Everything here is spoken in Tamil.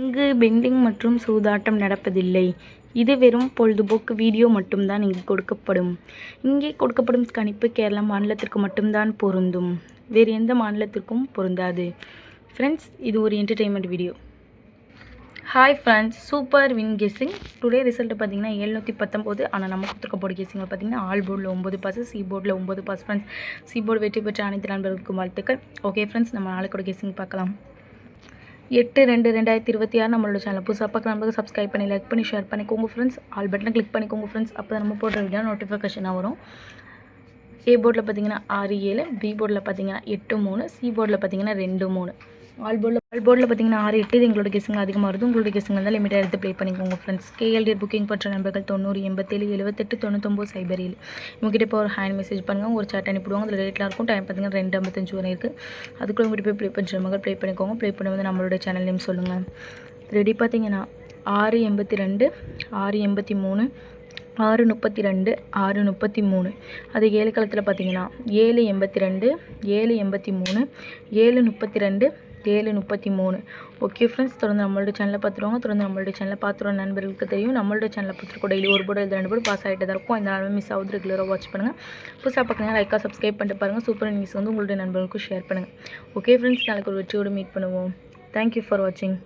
இங்கு பெண்டிங் மற்றும் சூதாட்டம் நடப்பதில்லை. இது வெறும் பொழுதுபோக்கு வீடியோ மட்டும்தான் இங்கு கொடுக்கப்படும். இங்கே கொடுக்கப்படும் கணிப்பு கேரளா மாநிலத்திற்கு மட்டும்தான் பொருந்தும். வேறு எந்த மாநிலத்திற்கும் பொருந்தாது. ஃப்ரெண்ட்ஸ், இது ஒரு entertainment video. Hi friends, super win guessing. Today result பார்த்தீங்கன்னா 719. ஆனால் நம்ம கொடுத்துருக்க போர்டு கெஸ்ஸிங்கில் பார்த்தீங்கன்னா ஆல் போர்டில் 9 பாஸ், சி போர்டில் 9 பாஸ். ஃப்ரெண்ட்ஸ், சி போர்டு வெற்றி பெற்ற அனைத்து நண்பர்களுக்கும் வாழ்த்துக்கள். ஓகே ஃப்ரெண்ட்ஸ், நம்ம நாளைக்கு கெஸ்ஸிங் பார்க்கலாம். 8/2/2026 நம்மளோட சேனல் புதுசாக பார்க்க நம்பருக்கு சப்ஸ்கிரைப் பண்ணி, லைக் பண்ணி, ஷேர் பண்ணிக்கோங்க ஃப்ரெண்ட்ஸ். ஆல் பட்டனை கிளிக் பண்ணிக்கோங்க ஃப்ரெண்ட்ஸ். அப்போ தான் நம்ம போடுற வீடியோ நோட்டிஃபிகேஷனாக வரும். ஏ போர்டில் பார்த்தீங்கன்னா 6-7, பி போர்டில் பார்த்தீங்கன்னா 8-3, சி போர்டில் பார்த்தீங்கன்னா 2-3. ஆல் போர்டில் பார்த்தீங்கன்னா 6-8. இது எங்களோட கெஸ்ஸிங் அதிகமாக வருது. உங்களோட கெஸ்ஸிங் தான் லிமிட்டாக எடுத்து ப்ளே பண்ணிக்கோங்க ஃப்ரெண்ட்ஸ். கேஎல்டிஆர் புக்கிங் பண்ணுற நம்பர்கள் 90 87 78 99 07. உங்ககிட்ட இப்போ ஒரு ஹேண்ட் மெசேஜ் பண்ணுங்கள், ஒரு சாட் அனுப்பிடுவாங்க. அதில் ரேட்லாம் இருக்கும். டைம் பார்த்தீங்கன்னா 2:55 வரை இருக்குது. அதுக்குள்ளே உங்கள்கிட்ட போய் ப்ளே பண்ணுற நம்பர்கள் ப்ளே பண்ணிக்கோங்க. ப்ளே பண்ணும்போது நம்மளோட சேனல் நேம் சொல்லுங்கள். ரெடி பார்த்தீங்கன்னா 682 683 632 633. அது 7 களத்தில் பார்த்தீங்கன்னா 782 783 732 733. ஓகே ஃப்ரெண்ட்ஸ், தொடர்ந்து நம்மளோட சேனலை பார்த்துருவாங்க. தொடர்ந்து நம்மளோட சேனலை பார்த்துருவ நண்பர்களுக்கு தெரியும். நம்மளோட சேனலை பார்த்துருக்கோம் டெய்லி ஒரு போர்டு 2 போர்டு பாஸ் ஆகிட்டு தான் இருக்கும். இந்த நாளுமே மிஸ் ஆகுது. ரெகுலராக வாட்ச் பண்ணுங்கள். புதுசாக பார்க்குறீங்க லைக்காக சப்ஸ்கிரைப் பண்ணிட்டு பாருங்கள். சூப்பர் நியூஸ் வந்து உங்களுடைய நண்பர்களுக்கும் ஷேர் பண்ணுங்கள். ஓகே ஃப்ரெண்ட்ஸ், நாளைக்கு ஒரு வெற்றியோடு மீட் பண்ணுவோம். தேங்க்யூ ஃபார் வாட்சிங்.